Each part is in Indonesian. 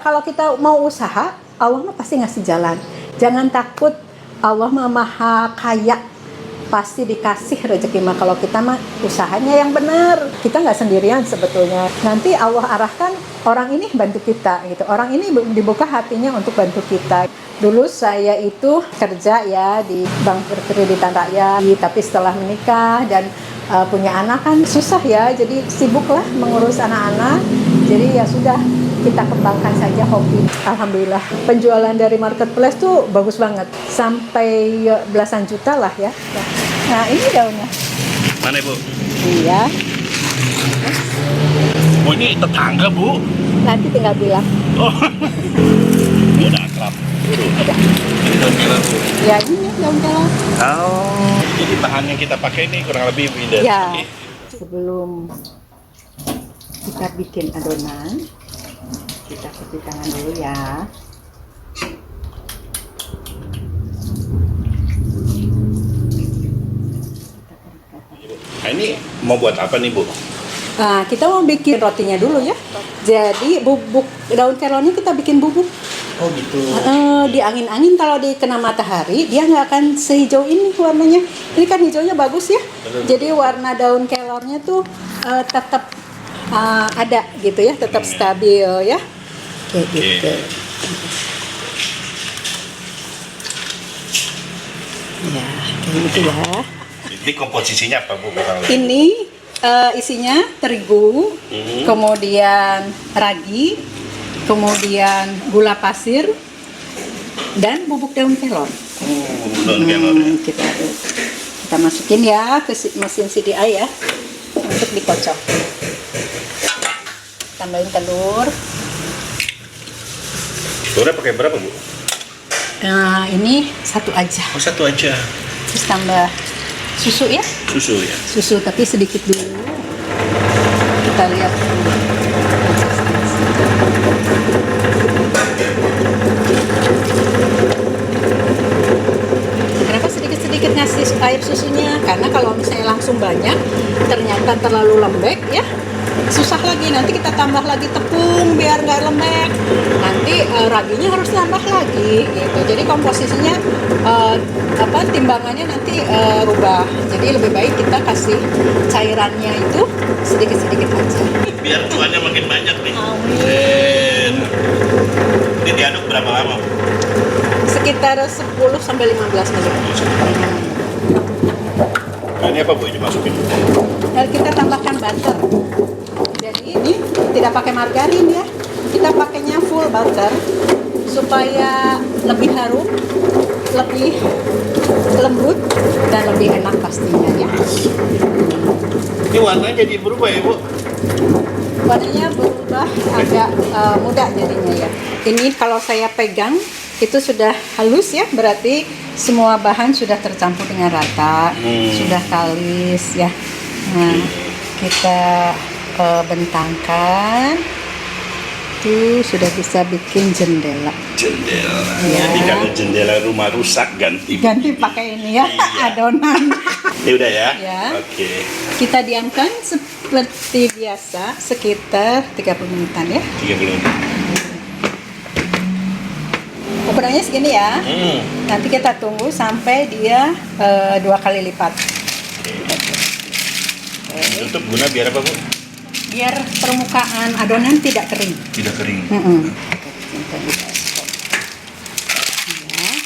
Kalau kita mau usaha, Allah mah pasti ngasih jalan. Jangan takut, Allah mah maha kaya, pasti dikasih rezeki mah. Kalau kita mah usahanya yang benar, kita nggak sendirian sebetulnya. Nanti Allah arahkan orang ini bantu kita gitu. Orang ini dibuka hatinya untuk bantu kita. Dulu saya itu kerja ya di Bank Perkreditan Rakyat, tapi setelah menikah dan punya anak kan susah ya, jadi sibuklah mengurus anak-anak. Jadi ya sudah, kita kembangkan saja hobi. Alhamdulillah penjualan dari marketplace tuh bagus banget, sampai belasan juta lah ya. Nah ini daunnya. Mana Bu? Iya. Oh ini tetangga Bu? Nanti tinggal bilang. Oh. Udah akrab. Udah. Ini daun kelor Bu. Ya ini daun kelor. Oh. Jadi bahan yang kita pakai ini kurang lebih beda. Ya. Sebelum kita bikin adonan, kita cuci tangan dulu ya. Nah ini mau buat apa nih Bu? Nah, kita mau bikin rotinya dulu ya. Jadi bubuk daun kelornya kita bikin bubuk. Oh gitu. Di angin-angin kalau dikena matahari dia nggak akan sehijau ini warnanya. Ini kan hijaunya bagus ya. Betul. Jadi warna daun kelornya tuh tetap ada gitu ya, tetap stabil ya. Kayak gitu. Ya, kayak gitu ya. Ini komposisinya apa Bu? Ini isinya terigu, kemudian ragi, kemudian gula pasir, dan bubuk daun kelor. Daun kelor ya. Kita masukin ya ke mesin CDI ya untuk dikocok. Tambahin telur. Telurnya pakai berapa Bu? Nah ini satu aja. Oh satu aja. Terus tambah susu ya. Susu ya. Susu tapi sedikit dulu. Kita lihat dulu. Kenapa sedikit-sedikit ngasih air susunya? Karena kalau misalnya langsung banyak, ternyata terlalu lembek ya. Susah lagi, nanti kita tambah lagi tepung biar nggak lembek. Nanti raginya harus tambah lagi gitu. Jadi komposisinya timbangannya nanti rubah. Jadi lebih baik kita kasih cairannya itu sedikit-sedikit aja. Biar cuannya makin banyak nih. Amin. Ini diaduk berapa lama? Sekitar 10 sampai 15 menit. Nah, ini apa Bu? Dimasukin. Dan kita tambahkan butter. Jadi ini tidak pakai margarin ya. Kita pakainya full butter supaya lebih harum, lebih lembut dan lebih enak pastinya ya. Ini warnanya jadi berubah ya Bu? Warnanya berubah agak muda jadinya ya. Ini kalau saya pegang itu sudah halus ya, berarti semua bahan sudah tercampur dengan rata, sudah kalis ya. Nah, kita bentangkan. Tuh sudah bisa bikin jendela. Jendela. Ya. Jadi kalau jendela rumah rusak ganti. Ganti pakai ini ya, Iya. adonan. Ini udah ya? Ya. Oke. Kita diamkan seperti biasa sekitar 30 menitan ya. 30 menit. Ukurannya segini ya. Nanti kita tunggu sampai dia 2 kali lipat. Tutup guna biar apa Bu? Biar permukaan adonan tidak kering. Tidak kering. Ya.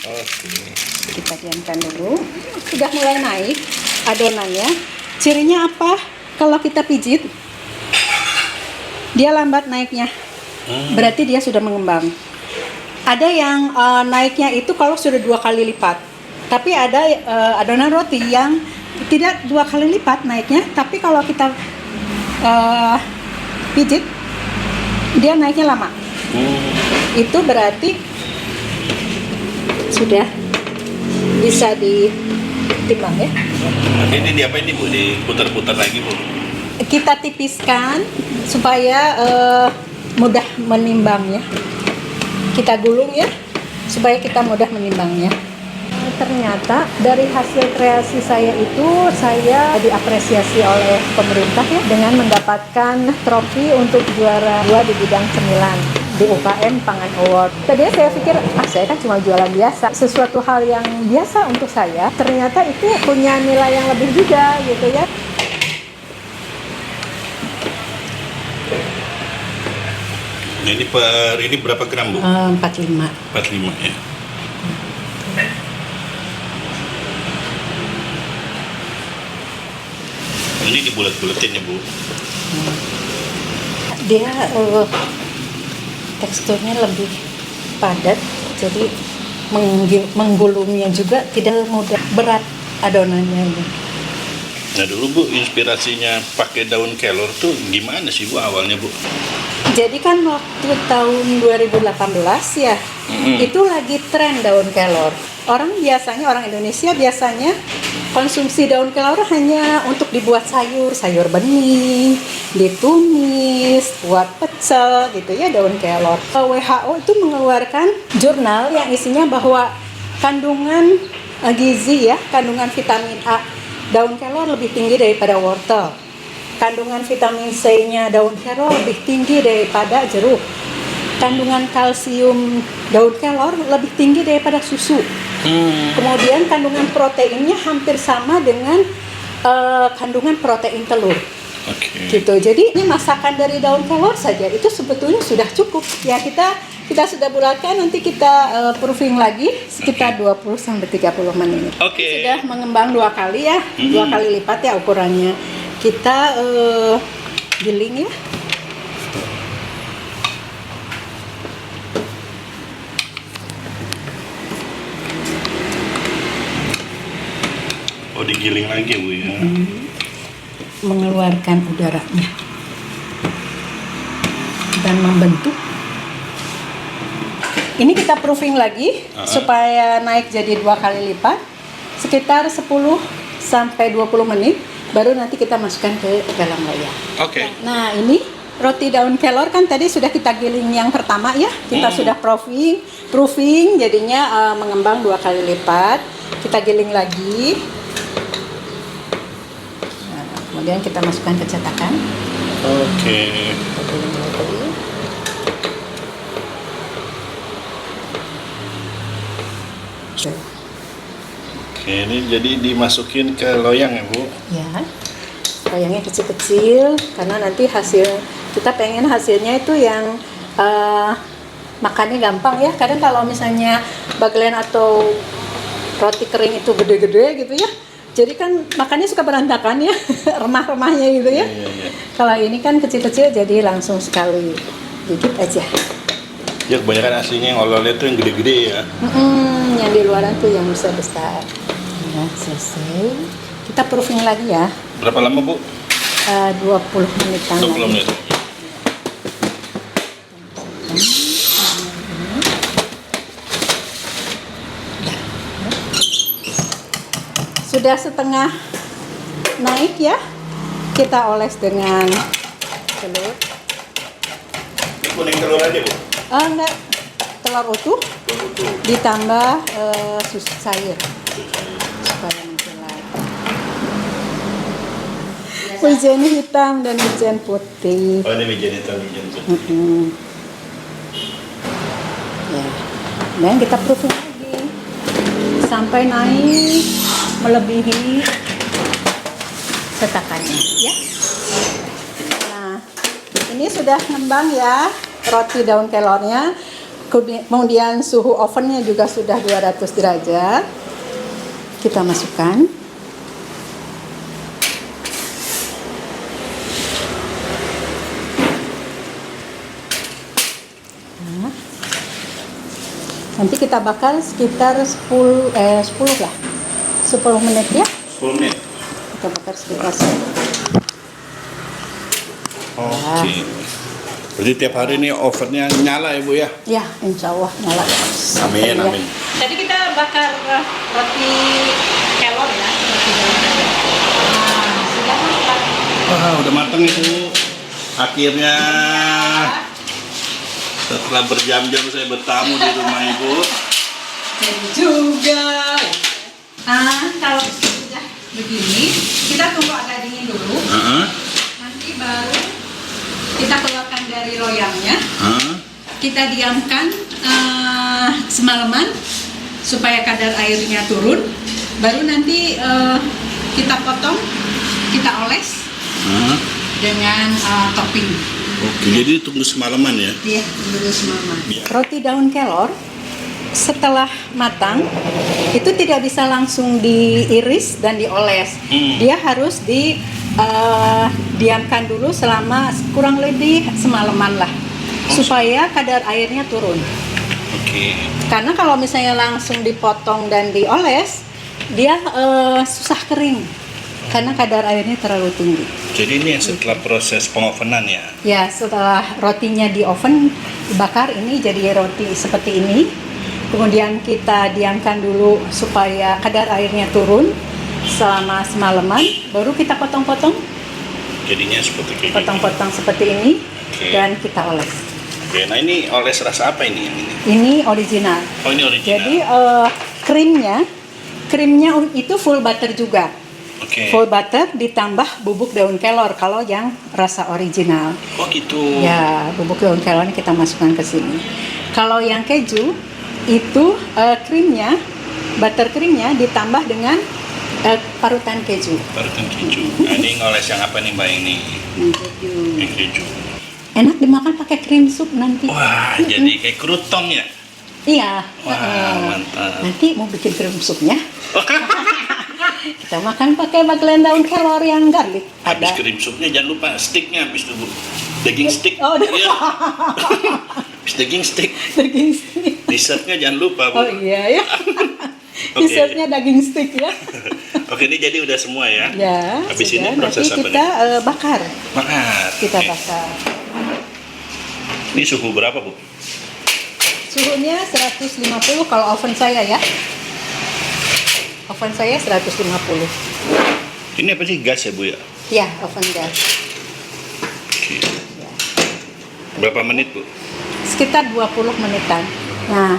Oke. Kita diamkan dulu. Sudah mulai naik adonannya. Cirinya apa? Kalau kita pijit, dia lambat naiknya. Berarti dia sudah mengembang. Ada yang naiknya itu kalau sudah 2 kali lipat. Tapi ada adonan roti yang tidak 2 kali lipat naiknya. Tapi kalau kita pijit, dia naiknya lama. Itu berarti sudah bisa ditimbang ya. Nanti ini diapain nih Bu? Diputar-putar lagi Bu? Kita tipiskan supaya mudah menimbangnya. Kita gulung ya, supaya kita mudah menimbangnya. Ternyata dari hasil kreasi saya itu, saya diapresiasi oleh pemerintah ya dengan mendapatkan trofi untuk juara 2 di bidang cemilan. di UKM Pangan Award. Tadinya saya pikir, saya kan cuma jualan biasa. Sesuatu hal yang biasa untuk saya, ternyata itu punya nilai yang lebih juga gitu ya. Ini berapa gram, Bu? 45. 45 ya. Ini dibulat-bulatin ya, Bu. Dia teksturnya lebih padat, jadi menggulungnya juga tidak mudah berat adonannya ini. Nah dulu Bu, inspirasinya pakai daun kelor tuh gimana sih Bu awalnya, Bu? Jadi kan waktu tahun 2018 ya, itu lagi tren daun kelor. Orang Indonesia biasanya konsumsi daun kelor hanya untuk dibuat sayur bening, ditumis, buat pecel gitu ya daun kelor. WHO itu mengeluarkan jurnal yang isinya bahwa kandungan gizi ya, kandungan vitamin A daun kelor lebih tinggi daripada wortel. Kandungan vitamin C-nya daun kelor lebih tinggi daripada jeruk. Kandungan kalsium daun kelor lebih tinggi daripada susu. Kemudian kandungan proteinnya hampir sama dengan kandungan protein telur. Gitu. Jadi ini masakan dari daun kelor saja itu sebetulnya sudah cukup. Ya kita sudah bulatkan, nanti kita proofing lagi sekitar 20 sampai 30 menit. Sudah mengembang 2 kali ya, 2 kali lipat ya ukurannya. Kita giling ya. Oh, digiling lagi Bu ya. Mengeluarkan udaranya dan membentuk. Ini kita proofing lagi supaya naik jadi 2 kali lipat, sekitar 10 sampai 20 menit. Baru nanti kita masukkan ke dalam loyang. Nah ini roti daun kelor kan tadi sudah kita giling yang pertama ya. Kita sudah proofing jadinya mengembang 2 kali lipat. Kita giling lagi. Nah, kemudian kita masukkan ke cetakan. Kita giling lagi. Ini jadi dimasukin ke loyang ya Bu? Ya, loyangnya kecil-kecil karena nanti kita pengen hasilnya itu yang makannya gampang ya. Kadang kalau misalnya bagelen atau roti kering itu gede-gede gitu ya, jadi kan makannya suka berantakan ya, remah-remahnya gitu ya. Kalau ini kan kecil-kecil jadi langsung sekali dikit aja. Ya kebanyakan aslinya yang ololnya tuh yang gede-gede ya. Yang di luaran tuh yang besar-besar. Ya, selesai. Kita proofing lagi ya. Berapa lama Bu? 20 menitan. 20 menit. Sudah setengah naik ya. Kita oles dengan telur. Kuning telur aja Bu? Enggak, telur utuh ditambah susu cair supaya menculat. Wijen hitam dan wijen putih. Oh ini wijen hitam, wijen putih. Ya, dan kita proofing lagi sampai naik melebihi cetakannya ya. Nah, ini sudah ngembang ya roti daun kelornya. Kemudian suhu ovennya juga sudah 200 derajat. Kita masukkan. Nah, nanti kita bakar sekitar 10 lah. 10 menit ya. 10 menit. Kita bakar sekitar 10. Berarti tiap hari ini ovennya nyala ya Bu ya? Ya, insya Allah nyala. Amin, Ya. amin. Jadi kita bakar roti kelor ya. Nah, sudah matang. Wah, udah matang itu. Akhirnya setelah berjam-jam saya bertamu di rumah Ibu. Jadi juga. Kalau sudah begini, kita tunggu agak dingin dulu. Nanti baru kita keluarkan dari loyangnya. kita diamkan semalaman supaya kadar airnya turun. Baru nanti kita potong, kita oles dengan topping. Oke, jadi tunggu semalaman ya? Iya, tunggu semalaman. Iya. Roti daun kelor setelah matang itu tidak bisa langsung diiris dan dioles. Dia harus diamkan dulu selama kurang lebih semalaman lah, supaya kadar airnya turun. Oke. Karena kalau misalnya langsung dipotong dan dioles, dia susah kering karena kadar airnya terlalu tinggi. Jadi ini setelah proses pengovenan ya? Ya, setelah rotinya di oven dibakar, ini jadi roti seperti ini. Kemudian kita diamkan dulu supaya kadar airnya turun selama semalaman, baru kita potong-potong, Jadinya seperti kayak potong-potong seperti ini, Oke. dan kita oles. Oke, nah ini oles rasa apa ini yang ini? Ini original. Oh, ini original. Jadi krimnya itu full butter juga. Oke. Full butter ditambah bubuk daun kelor kalau yang rasa original. Oh gitu. Ya, bubuk daun kelor ini kita masukkan ke sini. Kalau yang keju itu butter krimnya ditambah dengan parutan keju. Parutan keju. Nah, ini ngoles yang apa nih Mbak ini? Keju. Yang keju. Enak dimakan pakai krim sup nanti. Wah, jadi kayak krutong ya? Iya. Wah, mantap. Nanti mau bikin krim supnya. Kita makan pakai bagian daun kelor yang garlic. Habis Ada. krim supnya jangan lupa sticknya habis itu Bu. Daging stick. Oh, Iya. Habis daging stick. daging stick. Dessertnya jangan lupa Bu. Oh iya ya. Oke. Dessertnya daging stick ya. Oke, ini jadi udah semua ya? Ya. Habis sudah. ini proses Nanti apa kita nih? bakar. Bakar. Kita Oke. bakar. Ini suhu berapa Bu? Suhunya 150 kalau oven saya ya. Oven saya 150. Ini apa sih, gas ya Bu ya? Ya, oven gas. Oke. Ya. Berapa menit Bu? Sekitar 20 menitan. Nah,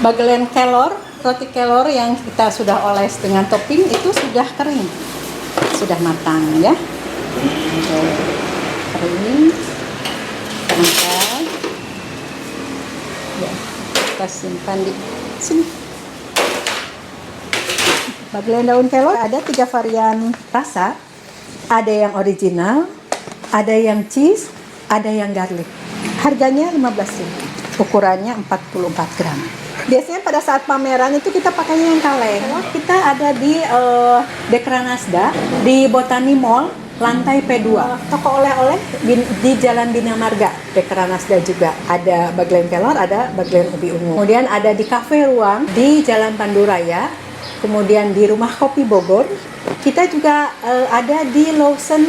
bagian kelor, roti kelor yang kita sudah oles dengan topping itu sudah kering. Sudah matang ya. Oke. Kering. Matang. Ya, kita simpan di sini. Bagian daun kelor ada 3 varian rasa. Ada yang original, ada yang cheese, ada yang garlic. Harganya 15.000. Ukurannya 44 gram. Biasanya pada saat pameran itu kita pakainya yang kaleng. Kita ada di Dekranasda di Botani Mall lantai P2. Toko oleh-oleh di Jalan Bina Marga. Dekranasda juga ada bagian kelor, ada bagian ubi ungu. Kemudian ada di Cafe Ruang di Jalan Panduraya. Kemudian di Rumah Kopi Bogor, kita juga ada di Lawson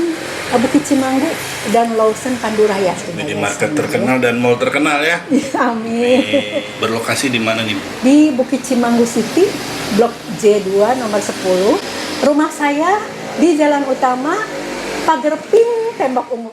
Bukit Cimanggu dan Lawson Panduraya. Minimarket terkenal dan mall terkenal ya? Amin. Ini berlokasi di mana nih Bu? Di Bukit Cimanggu City, Blok J2 nomor 10. Rumah saya di Jalan Utama, pagar pink tembok ungu.